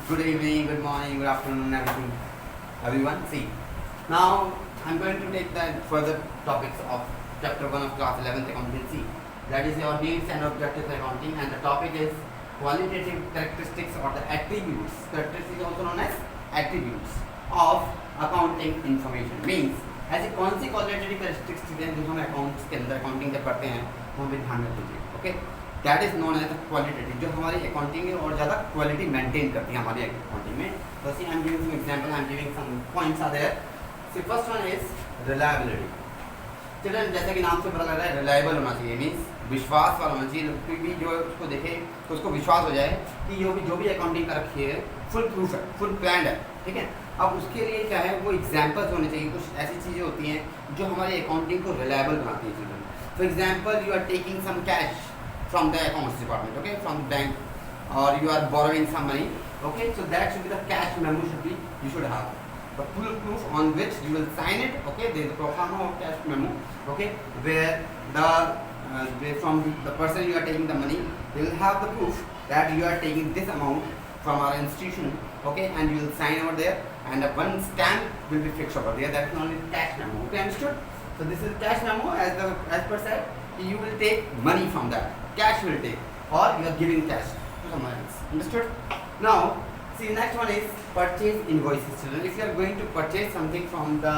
Good evening, good morning, good afternoon, everyone. See, now I'm going to take the further topics of chapter 1 of class 11th accountancy. That is your needs and objectives accounting, and the topic is qualitative characteristics or the attributes. Characteristics also known as attributes of accounting information. Means ऐसी कौन सी qualitative characteristics हैं जो हम accounts के अंदर accounting जब करते हैं वो हमें ध्यान रख दीजिए. Okay, that is known as qualitative, जो हमारी अकाउंटिंग है और ज़्यादा क्वालिटी मेंटेन करती है हमारी अकाउंटिंग में. तो see I am giving some example, I am giving some points are there. See first one is reliability. चलिए, जैसा कि नाम से पता लग रहा है रिलायबल होना चाहिए, मीन्स विश्वास वाला होना चाहिए. कोई भी जो उसको देखे तो उसको विश्वास हो जाए कि जो भी अकाउंटिंग कर रखी है फुल प्रूफ है, फुल प्लान है. ठीक है, अब उसके लिए क्या है, वो एग्जाम्पल्स होने चाहिए. कुछ ऐसी चीज़ें होती हैं जो हमारी अकाउंटिंग को रिलायबल बनाती है चीज़ों. For example, you are taking some cash from the accounts department, okay, from bank, और you are borrowing some money, okay, so that should be the cash memo should be, you should have the full proof on which you will sign it. Okay, there is a pro forma of cash memo, okay, where from the person you are taking the money, they will have the proof that you are taking this amount from our institution, okay, and you will sign over there, and one stamp will be fixed over there. That is only cash memo. Okay, understood? So this is cash memo. As per said, you will take money from that, cash will take, or you are giving cash to someone else. Understood? Now, see, next one is purchase invoices. Children, if you are going to purchase something from the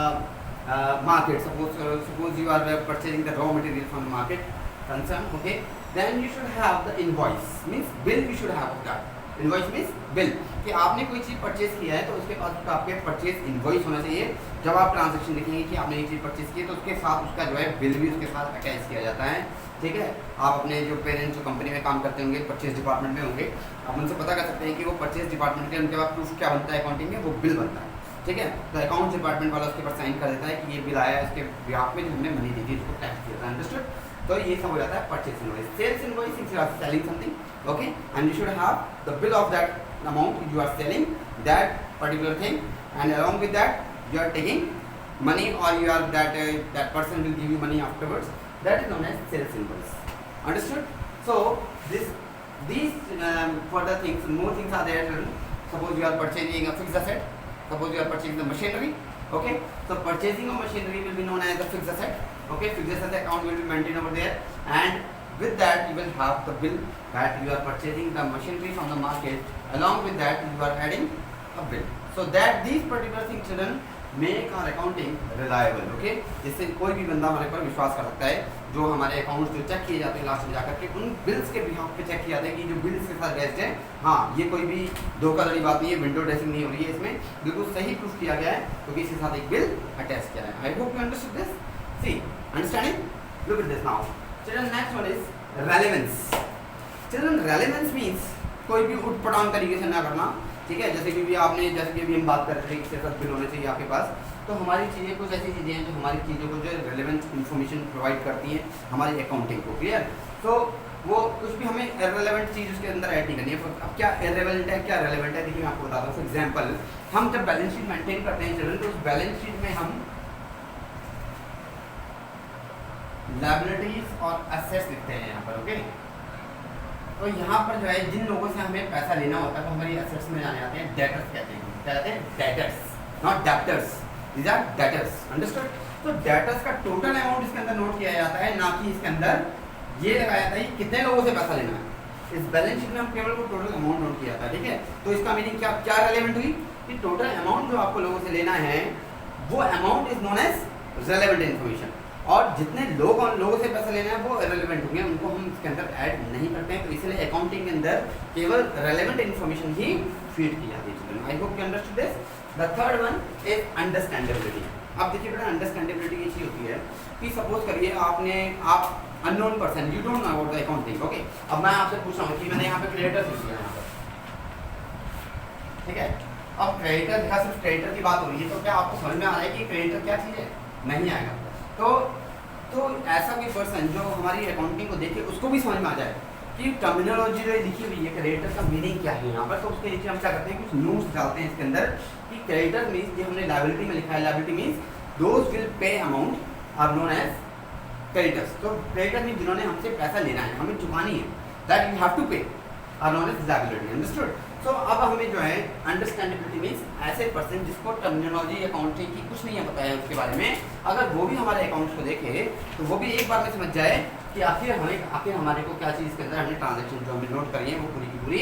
market, suppose you are purchasing the raw material from the market concern, okay, then you should have the invoice, means bill you should have of that. Invoice means bill, कि आपने कोई चीज़ purchase किया है तो उसके पास आपके purchase invoice होना चाहिए. जब आप ट्रांजेक्शन लिखेंगे कि आपने ये चीज़ परचेज की है तो उसके साथ उसका जो है बिल भी उसके साथ अटैच किया जाता है. ठीक है, आप अपने जो पेरेंट्स जो कंपनी में काम करते होंगे, परचेज डिपार्टमेंट में होंगे, आप उनसे पता कर सकते हैं कि वो परचेज डिपार्टमेंट के उनके पास प्रूफ क्या बनता है अकाउंटिंग में, वो बिल बनता है. ठीक है, तो अकाउंट डिपार्टमेंट वाला उसके पास साइन कर देता है कि ये बिल आया है, इसके बिहाफ में जो हमने मनी दी थी, उसको टैक्स किया था. अंडरस्टूड? तो ये सब हो जाता है purchase invoice. Sales invoice, if you are selling something, okay, and you should have the bill of that amount you are selling that particular thing, and along with that you are taking money, or you are that person will give you money afterwards. That is known as sales invoice. Understood? So these further things, more things are there. Suppose you are purchasing a fixed asset, suppose you are purchasing the machinery, okay, so purchasing of machinery will be known as a fixed asset. Okay, fixed asset account will be maintained over there, and with that you will have the bill that you are purchasing the machinery from the market. Along with that you are adding a bill, so that these particular things children make our accounting reliable. Okay, जिससे कोई भी बंदा हमारे पर विश्वास कर सकता है. जो हमारे अकाउंट्स जो चेक किए जाते हैं लास्ट में जाकर के उन बिल्स के बिहाफ पे चेक किया जाता है कि जो बिल्स के साथ बेस्ड है, हाँ, ये कोई भी धोखाधड़ी बात नहीं है, विंडो ड्रेसिंग नहीं हो रही है, इसमें बिल्कुल सही प्रूफ किया गया है क्योंकि इसके साथ एक बिल अटैच किया है. I hope you understood this. See, understanding? Look at this now. Children, next one is relevance. Children, relevance means कोई भी उठपटांग तरीके से ना करना. ठीक है, जैसे कि भी अभी हम बात कर रहे थे कि सिर्फ बिल होने चाहिए आपके पास, तो हमारी चीज़ें कुछ ऐसी चीज़ें हैं जो हमारी चीज़ों को जो रेलेवेंट इन्फॉर्मेशन प्रोवाइड करती हैं हमारी अकाउंटिंग को. क्लियर? तो वो कुछ भी हमें इररिलेवेंट चीज़ उसके अंदर ऐड नहीं करनी है. अब क्या इररिलेवेंट है, क्या रेलेवेंट है, देखिए मैं आपको बताता हूँ. फॉर एग्जाम्पल, हम जब बैलेंस शीट मेंटेन करते हैं चिल्ड्रन, तो उस बैलेंस शीट में हम लायबिलिटीज और एसेट्स लिखते हैं यहाँ पर. ओके, तो यहाँ पर जो है जिन लोगों से हमें पैसा लेना होता है वो हमारी एसेट्स में जाने आते हैं. डेटर्स कहते हैं. क्या कहते हैं? Debtors, not debtors. These are debtors. Understood? तो डेटर्स का टोटल अमाउंट इसके अंदर नोट किया जाता है, ना कि इसके अंदर ये लगाया जाता है कि कितने लोगों से पैसा लेना है. इस बैलेंस शीट में हम केवल वो टोटल अमाउंट नोट किया जाता है. ठीक है, तो इसका मीनिंग क्या रेलेवेंट हुई कि टोटल अमाउंट जो आपको लोगों से लेना है वो amount is known as relevant information, और जितने लोगों से पैसा लेना है वो रेलेवेंट होंगे, उनको हम इसके अंदर ऐड नहीं करते हैं. तो इसलिए अकाउंटिंग के अंदर केवल रेलेवेंट इन्फॉर्मेशन ही फीड की जाती है. I hope you understood this. The third one is understandability. अब देखिए बेटा, अंडरस्टैंडेबिलिटी ये चीज़ होती है कि सपोज करिए आप unknown person, you don't know about the accounting. Okay, अब मैं आपसे पूछ रहा हूँ कि मैंने यहाँ पे क्रेडिटर लिख दिया यहाँ पर. ठीक है, अब क्रेडिटर लिखा, सिर्फ क्रेडिटर की बात हो रही है, तो क्या आपको समझ में आ रहा है कि क्रेडिटर क्या चीज़ है? नहीं आएगा. तो ऐसा कोई पर्सन जो हमारी अकाउंटिंग को देखे उसको भी समझ में आ जाए कि टर्मिनोलॉजी जो लिखी हुई है क्रेडिटर का मीनिंग क्या है यहाँ पर, तो उसके नीचे हम क्या करते हैं, कुछ नोट्स डालते हैं इसके अंदर कि क्रेडिटर मीन्स, जो हमने लायबिलिटी में लिखा है, liability means those will pay amount are known as creditors. तो क्रेडिटर मीन्स जिन्होंने हमसे पैसा लेना है, हमें चुकानी है, that you have to pay. Are known as liability. Understood? So अब हमें जो है अंडरस्टैंडेबिलिटी मीन्स ऐसे पर्सन जिसको टर्मिनोलॉजी अकाउंटिंग की कुछ नहीं है पता है उसके बारे में, अगर वो भी हमारे अकाउंट्स को देखे तो वो भी एक बार में समझ जाए कि आखिर हमारे को क्या चीज़ के अंदर हमने ट्रांजेक्शन जो हमने नोट करी है वो पूरी की पूरी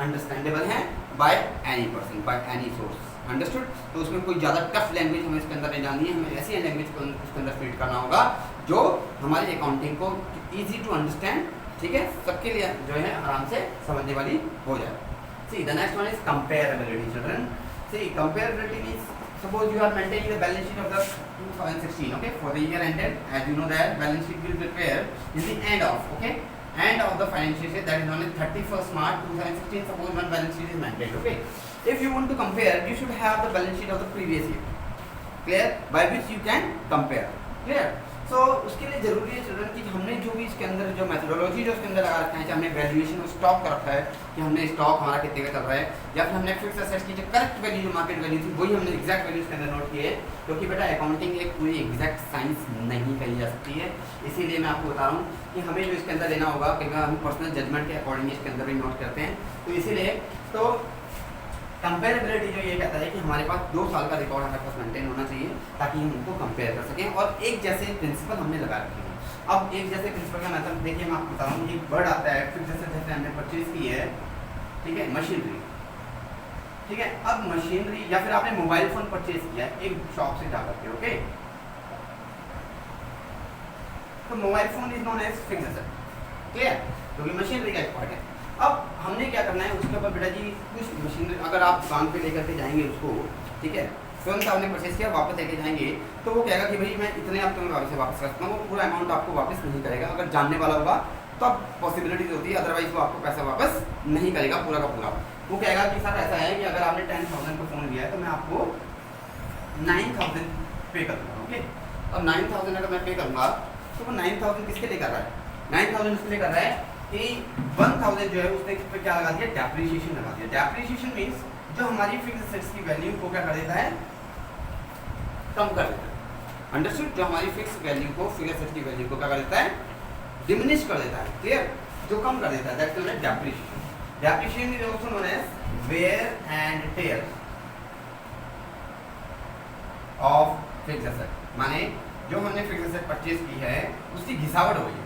अंडरस्टैंडेबल है by any person, by any source. Understood? तो उसमें कोई ज़्यादा टफ लैंग्वेज हमें इसके अंदर नहीं जाननी है, हमें ऐसी लैंग्वेज को इसके अंदर फीड करना होगा जो हमारी अकाउंटिंग को ईजी टू अंडरस्टैंड, ठीक है, सबके लिए जो है आराम से समझने वाली हो जाए। See, the next one is comparability, children. See, comparability means suppose you are maintaining the balance sheet of the 2016, okay, for the year ended. As you know that balance sheet will be prepared in the end of, okay, end of the financial year, that is on 31st March 2016. Suppose one balance sheet is maintained, okay. If you want to compare, you should have the balance sheet of the previous year, clear, by which you can compare, clear. So उसके लिए जरूरी है children कि हमने जो भी इसके अंदर जो मेथोडोलॉजी जो इसके अंदर लगा रखा है, हमने वैल्यूएशन ऑफ स्टॉक कर रखा है कि हमने स्टॉक हमारा कितने का चल रहा है, या फिर हमने फिक्स एसेट्स की जो करेक्ट वैल्यू जो मार्केट वैल्यू थी वही हमने एग्जैक्ट वैल्यू इसके अंदर नोट की है, क्योंकि बेटा अकाउंटिंग एक पूरी एग्जैक्ट साइंस नहीं कही जा सकती है। इसीलिए मैं आपको बता रहा हूँ कि हमें जो इसके अंदर लेना होगा, क्योंकि हम पर्सनल जजमेंट के अकॉर्डिंग इसके अंदर भी नोट करते हैं, तो इसीलिए तो कंपेरेबिलिटी जो ये कहता है कि हमारे पास 2 साल का रिकॉर्ड हमारे पास मेंटेन होना चाहिए ताकि हम उनको कंपेयर कर सकें, और एक जैसे प्रिंसिपल हमने लगा रखे हैं। अब एक जैसे प्रिंसिपल का मतलब देखिए मैं आपको बता रहा हूँ, एक वर्ड आता है फिर जैसे हमने परचेज की है, ठीक है, मशीनरी, ठीक है। अब मशीनरी या फिर आपने मोबाइल फोन परचेज किया है एक शॉप से जाकर के, ओके, तो mobile phone is known as fixed asset, clear, क्योंकि मशीनरी का एक पार्ट है। अब हमने क्या करना है उसके ऊपर बेटा जी कुछ मशीनरी अगर आप दुकान पे लेकर के जाएंगे उसको, ठीक है, तुरंत आपने परचेज किया वापस लेके जाएंगे तो वो कहेगा कि भाई मैं इतने आप तुम्हें से वापस कर सकता हूँ, वो पूरा अमाउंट आपको वापस नहीं करेगा। अगर जानने वाला होगा तो अब पॉसिबिलिटीज होती है, अदरवाइज वो आपको पैसा वापस नहीं करेगा पूरा का पूरा। वो कहेगा कि सर ऐसा है कि अगर आपने 10,000 का फ़ोन लिया है तो मैं आपको 9,000 पे कर दूँगा, ओके। अब 9,000 अगर मैं पे करूँगा तो वो 9,000 किसके लिए कर रहा है? 9,000 इसके लिए कर रहा है कि 1,000 जो है उसने इस पर क्या लगा दिया? डेप्रिसिएशन लगा दिया। डेप्रिसिएशन मीन्स जो हमारी फिक्स एसेट्स की वैल्यू को क्या कर देता है? कम कर देता है। अंडरस्टूड? जो हमारी फिक्स वैल्यू को फिक्स एसेट्स की वैल्यू को क्या कर देता है? डिमिनिश कर देता है, क्लियर, जो कम कर देता है, that's called depreciation. Depreciation is also known as wear and tear of fix asset, माने जो हमने फिक्स एसेट परचेज की है उसकी घिसावट हो गई है।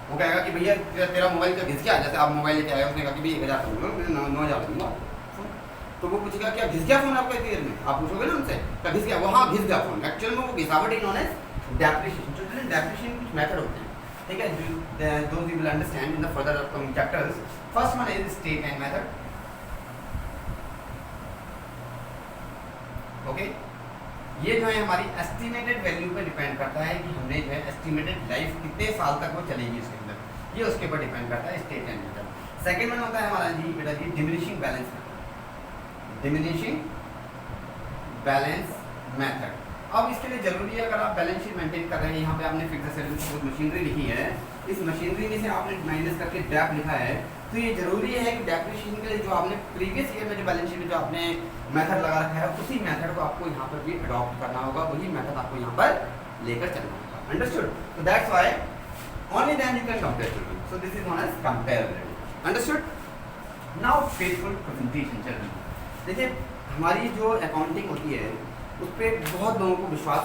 वो कहेगा कि भैया तेरा मोबाइल का घिस गया, जैसे आप मोबाइल लेके आए उसने कहा कि भाई 1,000 का दूंगा, मैं 9,000 दूंगा, तो वो पूछेगा क्या घिस गया फोन आपका इतनी देर में? आप पूछोगे ना उनसे क्या घिस गया? वो हाँ घिस गया फोन, एक्चुअल में वो घिसावट ही नोन एज डेप्रिसिएशन। तो डेप्रिसिएशन कुछ मेथड होते हैं, ठीक है, those you will understand in the further upcoming chapters. First one is state and method, okay. ये जो है हमारी एस्टिमेटेड वैल्यू पे डिपेंड करता है कि हमने जो है एस्टिमेटेड लाइफ कितने साल तक वो चलेगी उसके अंदर, ये उसके ऊपर डिपेंड करता है, state and method. Second one होता है हमारा जी बेटा जी diminishing balance method, diminishing balance method. अब इसके लिए जरूरी है अगर आप बैलेंस शीट मेंटेन कर रहे हैं, यहाँ पे आपने फिक्स एसेट कुछ मशीनरी लिखी है, इस मशीनरी में से आपने माइनस करके डेप लिखा है, तो ये जरूरी है कि डेप्रिसिएशन के लिए जो आपने प्रीवियस ईयर में जो बैलेंस शीट में जो आपने मेथड लगा रखा है उसी मेथड को आपको यहाँ पर भी अडॉप्ट करना होगा, वही मेथड आपको यहाँ पर लेकर चलना होगा। अंडरस्टूड? तो that's why only then you can compare children, so this is known as comparability. Understood? Now faithful presentation children, देखिए हमारी जो अकाउंटिंग होती है उस पर बहुत लोगों को विश्वास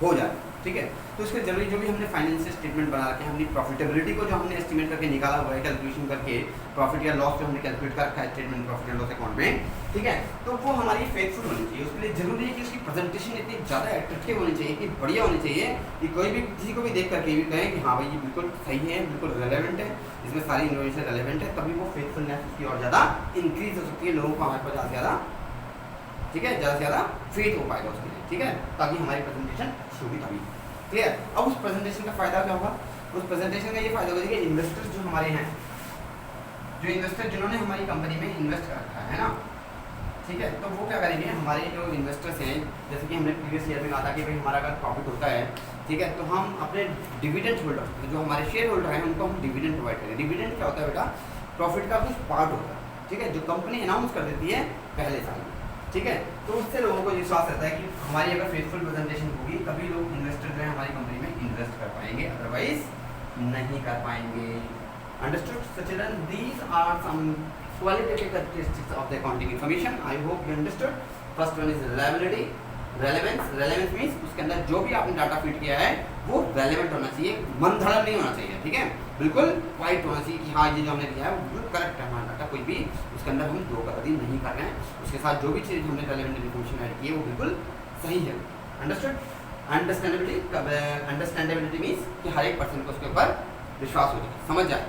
हो जाए, ठीक है, तो इसके जरूरी जो भी हमने फाइनेंशियल स्टेटमेंट बना रखे हैं, हमने प्रॉफिटेबिलिटी को जो हमने एस्टिमेट करके निकाला हुआ है कैलकुलेशन करके, प्रॉफिट या लॉस जो हमने कैलकुलेट कर रखा है statement profit and loss account में, ठीक है, तो वो हमारी फेथफुल होनी चाहिए। उसके लिए जरूरी है कि उसकी प्रेजेंटेशन इतनी ज़्यादा एट्रैक्टिव होनी चाहिए, इतनी बढ़िया होनी चाहिए कि कोई भी किसी को भी देख करके भी कहें कि हाँ भाई ये बिल्कुल सही है, बिल्कुल रेलेवेंट है, इसमें सारी इन्फॉर्मेशन रेलेवेंट है, तभी वो फेथफुलनेस उसकी और ज़्यादा इंक्रीज हो सकती है, लोगों को हमारे पास ज़्यादा से ज़्यादा, ठीक है, ज़्यादा से ज़्यादा फेथ हो पाएगा उसके लिए, ठीक है, ताकि हमारी प्रेजेंटेशन शुरू तभी, क्लियर। अब उस प्रेजेंटेशन का फायदा क्या होगा? उस प्रेजेंटेशन का ये फायदा होगा कि इन्वेस्टर्स जो हमारे हैं, जो इन्वेस्टर जिन्होंने हमारी कंपनी में इन्वेस्ट कर रखा है ना, ठीक है, तो वो क्या करेंगे, हमारे जो इन्वेस्टर्स हैं, जैसे कि हमने प्रीवियस ईयर में कहा था कि भाई हमारा अगर प्रॉफिट होता है, ठीक है, तो हम अपने डिविडेंड होल्डर, जो हमारे शेयर होल्डर हैं, उनको हम डिविडेंड प्रोवाइड करें। डिविडेंड क्या होता है बेटा? प्रॉफिट का कुछ पार्ट होता है, ठीक है, जो कंपनी अनाउंस कर देती है पहले साल में, ठीक है, तो उससे लोगों को विश्वास रहता है कि हमारी अगर फेथफुल प्रेजेंटेशन होगी तभी लोग इन्वेस्टर जो है हमारी कंपनी में इन्वेस्ट कर पाएंगे, अदरवाइज नहीं कर पाएंगे। Understood? So children, these are some qualitative characteristics of the accounting information. I hope you understood. First one is reliability. Relevance means उसके अंदर जो भी आपने डाटा फीड किया है वो रेलेवेंट होना चाहिए, मन धड़न नहीं होना चाहिए, ठीक है, बिल्कुल क्वाइट होना चाहिए कि हाँ ये जो हमने लिया है वो बिल्कुल करेक्ट है हमारा डाटा, कोई भी उसके अंदर हम धोखाधड़ी नहीं कर रहे हैं, उसके साथ जो भी चीज़ हमने रेलेवेंट इन्फॉर्मेशन ऐड की है वो बिल्कुल सही है। अंडरस्टूड? अंडरस्टैंडेबिलिटी मीन्स कि हर एक पर्सन को उसके ऊपर विश्वास हो जाए, समझ जाए,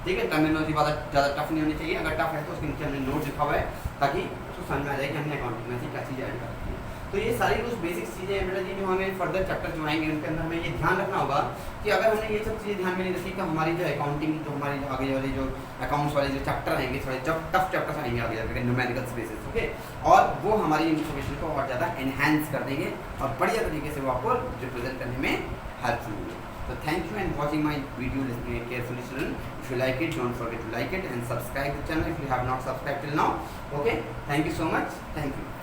ठीक है। टर्मिनोलॉजी ज़्यादा टफ नहीं होनी चाहिए, अगर टफ है तो उसके नीचे हमने नोट लिखा हुआ है ताकि उसको समझ में आ जाए कि हमने अकाउंटिंग में से क्या चीज़ ऐड करती है। तो ये सारी कुछ बेसिक चीज़ें हैं बेटा जी जो हमें फर्दर चैप्टर जो आएंगे उनके अंदर हमें ये ध्यान रखना होगा कि अगर हमने ये सब चीज़ें ध्यान में नहीं रखी तो हमारी जो अकाउंटिंग जो हमारी आगे वाली जो अकाउंट्स वाले जो चैप्टर आएंगे थोड़े टफ चैप्टर्स आएंगे आगे जाकर न्यूमेरिकल बेसिस, ओके, और वो हमारी इन्फॉर्मेशन को और ज़्यादा एनहांस कर देंगे और बढ़िया तरीके से वो आपको रिप्रेजेंट करने में हेल्पफुल होंगे। So thank you and watching my video, listening it carefully children. If you like it, don't forget to like it and subscribe the channel if you have not subscribed till now. Okay, thank you so much. Thank you.